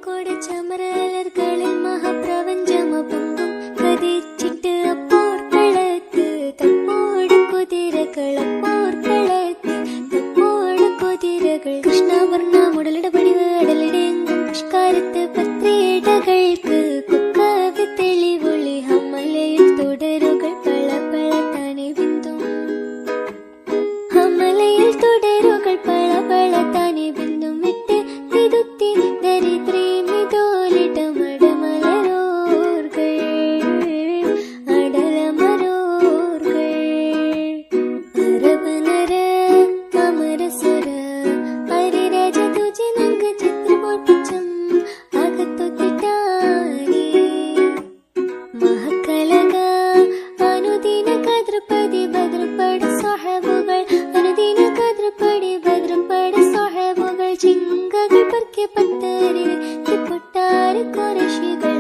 കോഴിക്കോട് ചമരലർകളിൽ മഹാപ്രപഞ്ചമപങ്കും കതിച്ചിട്ട് അപ്പോർക്കളത്ത് തപ്പോട് കുതിരകളപ്പോർക്കളത്ത് തപ്പോട് കുതിരകൾ കൃഷ്ണവർണ്ണ മുടലിടപടിവ് അടലിടെങ്കും പുഷ്കാരത്ത് പത്രേടകൾക്ക് കുക്കവി തെളിവൊളി ഹമ്മലയിൽ തുടരുകൾ പള പള താനെ ബിന്ദും ഹമ്മലയിൽ തുടരുകൾ പള പള താനെ ബിന്ദും വിട്ട് തിരുത്തി ദരിദ്രേ മിതോലിടമടമലരോർകൾ അടലമരോർകൾ അറബ് നര അമരസുര ഹരിരാജ തുജെ നങ്ക ചിത്രപോർപ്പിച്ചം അകത്തൊത്തിട്ടാനി മഹക്കലക അനുദിന കദ്രപതി ഭദ്രപട സ്വഹബുകൾ അനുദിന കദ്രപടി ഭദ്രപട സ്വഹബുകൾ ചിങ്കകൾ പർക്കെ പത്തരി പൊട്ടാര കുറശികൾ